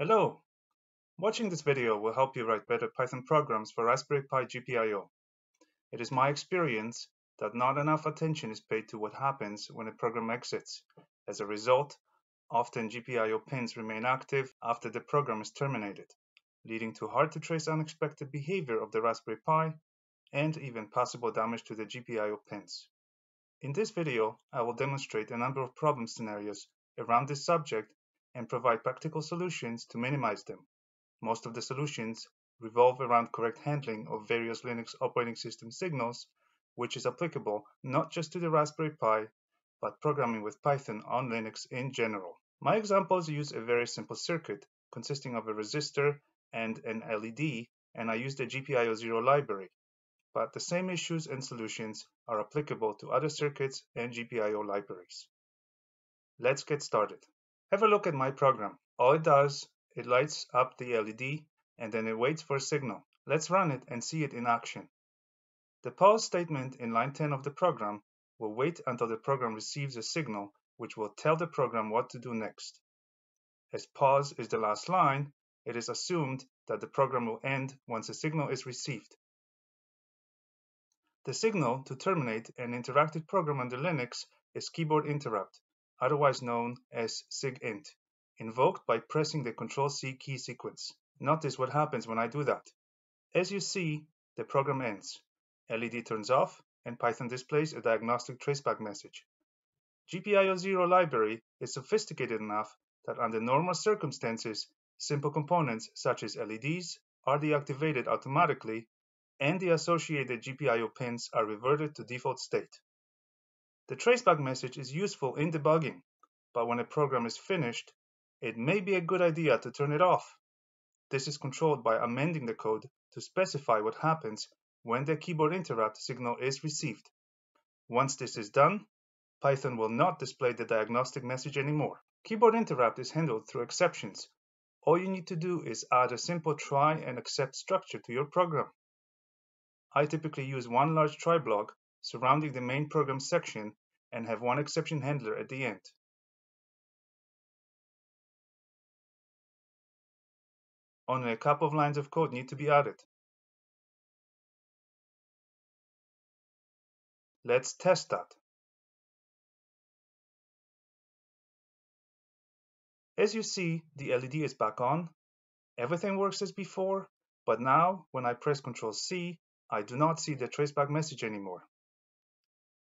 Hello! Watching this video will help you write better Python programs for Raspberry Pi GPIO. It is my experience that not enough attention is paid to what happens when a program exits. As a result, often GPIO pins remain active after the program is terminated, leading to hard-to-trace unexpected behavior of the Raspberry Pi and even possible damage to the GPIO pins. In this video, I will demonstrate a number of problem scenarios around this subject and provide practical solutions to minimize them. Most of the solutions revolve around correct handling of various Linux operating system signals, which is applicable not just to the Raspberry Pi, but programming with Python on Linux in general. My examples use a very simple circuit consisting of a resistor and an LED, and I use the GPIO0 library. But the same issues and solutions are applicable to other circuits and GPIO libraries. Let's get started. Have a look at my program. All it does, it lights up the LED and then it waits for a signal. Let's run it and see it in action. The pause statement in line 10 of the program will wait until the program receives a signal which will tell the program what to do next. As pause is the last line, it is assumed that the program will end once a signal is received. The signal to terminate an interactive program under Linux is keyboard interrupt, otherwise known as SIGINT, invoked by pressing the Ctrl-C key sequence. Notice what happens when I do that. As you see, the program ends, LED turns off, and Python displays a diagnostic traceback message. GPIO0 library is sophisticated enough that under normal circumstances, simple components such as LEDs are deactivated automatically and the associated GPIO pins are reverted to default state. The traceback message is useful in debugging, but when a program is finished, it may be a good idea to turn it off. This is controlled by amending the code to specify what happens when the keyboard interrupt signal is received. Once this is done, Python will not display the diagnostic message anymore. Keyboard interrupt is handled through exceptions. All you need to do is add a simple try and except structure to your program. I typically use one large try block surrounding the main program section and have one exception handler at the end. Only a couple of lines of code need to be added. Let's test that. As you see, the LED is back on. Everything works as before, but now when I press Ctrl-C, I do not see the traceback message anymore.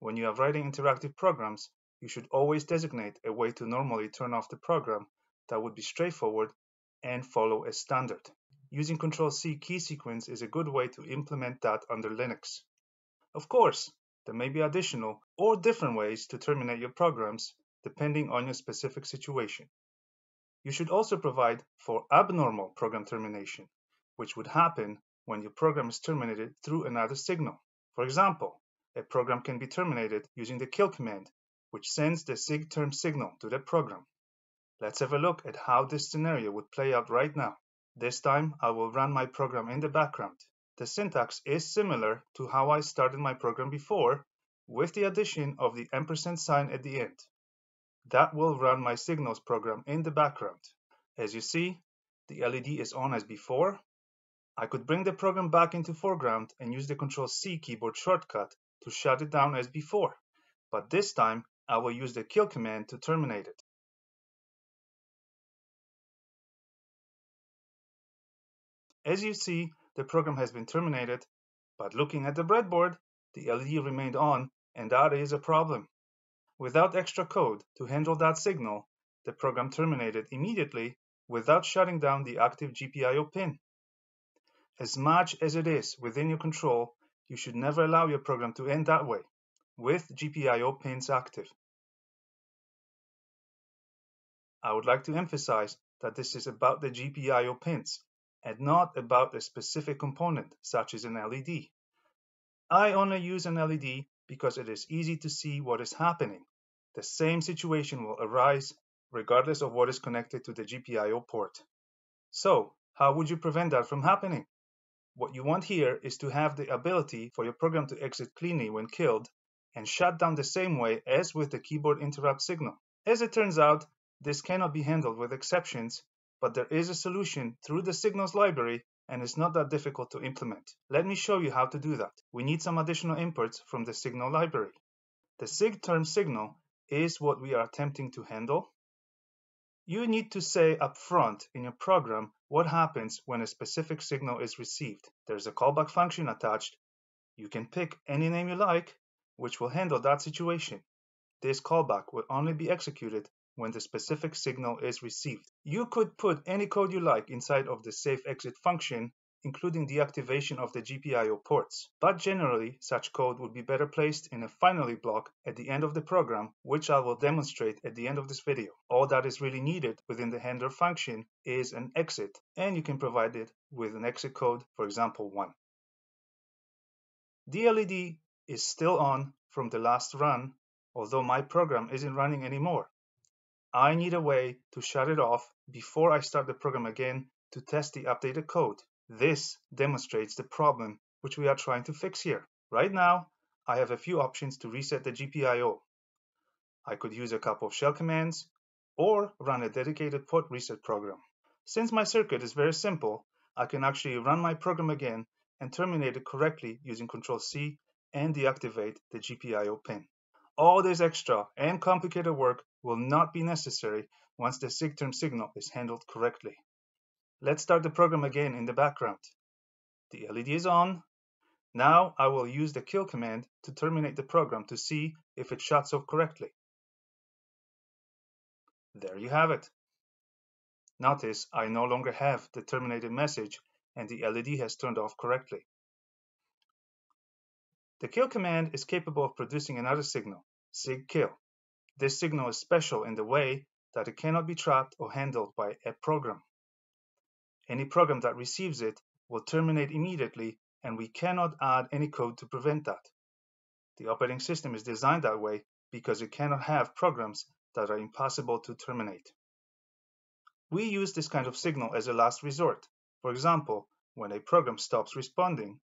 When you are writing interactive programs, you should always designate a way to normally turn off the program that would be straightforward and follow a standard. Using Ctrl-C key sequence is a good way to implement that under Linux. Of course, there may be additional or different ways to terminate your programs depending on your specific situation. You should also provide for abnormal program termination, which would happen when your program is terminated through another signal. For example, a program can be terminated using the kill command, which sends the SIGTERM signal to the program. Let's have a look at how this scenario would play out right now. This time, I will run my program in the background. The syntax is similar to how I started my program before, with the addition of the ampersand sign at the end. That will run my signals program in the background. As you see, the LED is on as before. I could bring the program back into foreground and use the Ctrl-C keyboard shortcut to shut it down as before, but this time I will use the kill command to terminate it. As you see, the program has been terminated, but looking at the breadboard, the LED remained on, and that is a problem. Without extra code to handle that signal, the program terminated immediately without shutting down the active GPIO pin. As much as it is within your control, you should never allow your program to end that way, with GPIO pins active. I would like to emphasize that this is about the GPIO pins, and not about a specific component, such as an LED. I only use an LED because it is easy to see what is happening. The same situation will arise regardless of what is connected to the GPIO port. So, how would you prevent that from happening? What you want here is to have the ability for your program to exit cleanly when killed and shut down the same way as with the keyboard interrupt signal. As it turns out, this cannot be handled with exceptions but there is a solution through the signals library and it's not that difficult to implement. Let me show you how to do that. We need some additional inputs from the signal library. The SIGTERM signal is what we are attempting to handle. You need to say up front in your program what happens when a specific signal is received. There's a callback function attached. You can pick any name you like, which will handle that situation. This callback will only be executed when the specific signal is received. You could put any code you like inside of the safe-exit function, including the activation of the GPIO ports. But generally, such code would be better placed in a finally block at the end of the program, which I will demonstrate at the end of this video. All that is really needed within the handler function is an exit, and you can provide it with an exit code, for example, 1. The LED is still on from the last run, although my program isn't running anymore. I need a way to shut it off before I start the program again to test the updated code. This demonstrates the problem which we are trying to fix here. Right now, I have a few options to reset the GPIO. I could use a couple of shell commands or run a dedicated port reset program. Since my circuit is very simple, I can actually run my program again and terminate it correctly using Ctrl-C and deactivate the GPIO pin. All this extra and complicated work will not be necessary once the SIGTERM signal is handled correctly. Let's start the program again in the background. The LED is on. Now I will use the kill command to terminate the program to see if it shuts off correctly. There you have it. Notice I no longer have the terminated message and the LED has turned off correctly. The kill command is capable of producing another signal, SIGKILL. This signal is special in the way that it cannot be trapped or handled by a program. Any program that receives it will terminate immediately, and we cannot add any code to prevent that. The operating system is designed that way because it cannot have programs that are impossible to terminate. We use this kind of signal as a last resort. For example, when a program stops responding,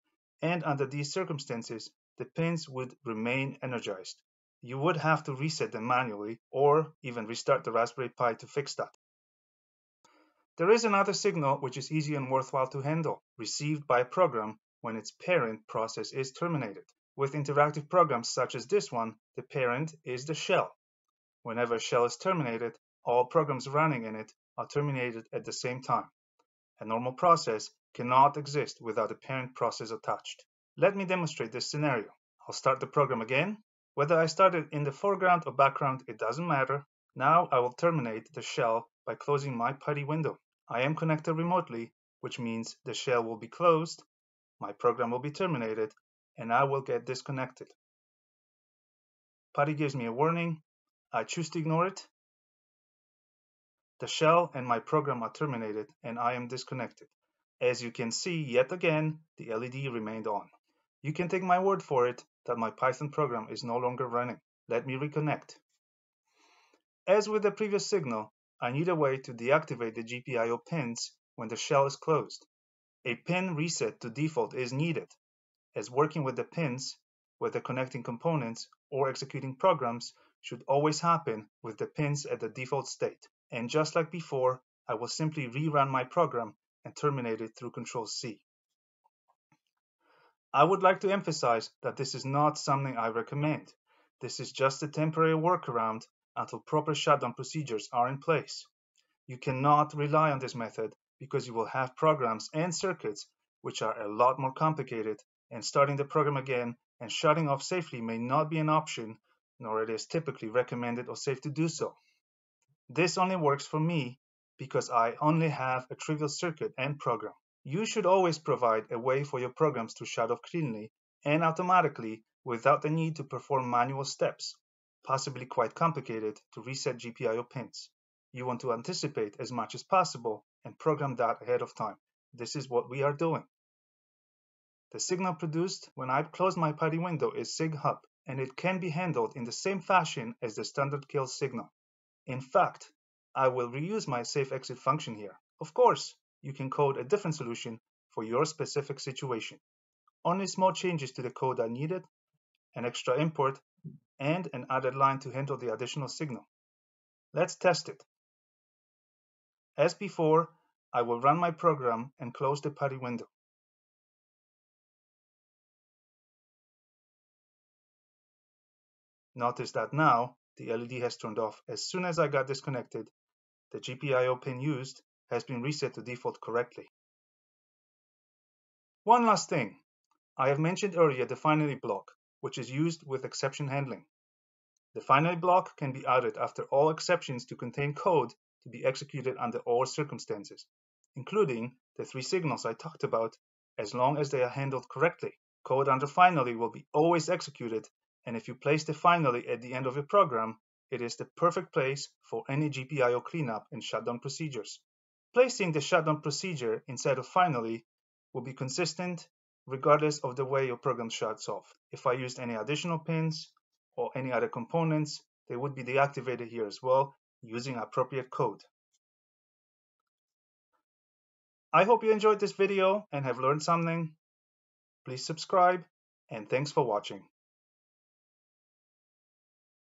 and under these circumstances, the pins would remain energized. You would have to reset them manually or even restart the Raspberry Pi to fix that. There is another signal which is easy and worthwhile to handle, received by a program when its parent process is terminated. With interactive programs such as this one, the parent is the shell. Whenever a shell is terminated, all programs running in it are terminated at the same time. A normal process cannot exist without a parent process attached. Let me demonstrate this scenario. I'll start the program again. Whether I start it in the foreground or background, it doesn't matter. Now I will terminate the shell by closing my PuTTY window. I am connected remotely, which means the shell will be closed, my program will be terminated, and I will get disconnected. PuTTY gives me a warning. I choose to ignore it. The shell and my program are terminated, and I am disconnected. As you can see, yet again, the LED remained on. You can take my word for it that my Python program is no longer running. Let me reconnect. As with the previous signal, I need a way to deactivate the GPIO pins when the shell is closed. A pin reset to default is needed, as working with the pins, whether connecting components or executing programs, should always happen with the pins at the default state. And just like before, I will simply rerun my program and terminate it through Ctrl-C. I would like to emphasize that this is not something I recommend. This is just a temporary workaround until proper shutdown procedures are in place. You cannot rely on this method because you will have programs and circuits which are a lot more complicated, and starting the program again and shutting off safely may not be an option, nor it is typically recommended or safe to do so. This only works for me because I only have a trivial circuit and program. You should always provide a way for your programs to shut off cleanly and automatically without the need to perform manual steps, possibly quite complicated, to reset GPIO pins. You want to anticipate as much as possible and program that ahead of time. This is what we are doing. The signal produced when I close my PuTTY window is SIGHUP, and it can be handled in the same fashion as the standard kill signal. In fact, I will reuse my safe exit function here. Of course, you can code a different solution for your specific situation. Only small changes to the code are needed, an extra import, and an added line to handle the additional signal. Let's test it. As before, I will run my program and close the PuTTY window. Notice that now the LED has turned off as soon as I got disconnected. The GPIO pin used has been reset to default correctly. One last thing. I have mentioned earlier the finally block, which is used with exception handling. The finally block can be added after all exceptions to contain code to be executed under all circumstances, including the 3 signals I talked about, as long as they are handled correctly. Code under finally will be always executed, and if you place the finally at the end of your program, it is the perfect place for any GPIO cleanup and shutdown procedures. Placing the shutdown procedure instead of finally will be consistent regardless of the way your program shuts off. If I used any additional pins or any other components, they would be deactivated here as well using appropriate code. I hope you enjoyed this video and have learned something. Please subscribe, and thanks for watching.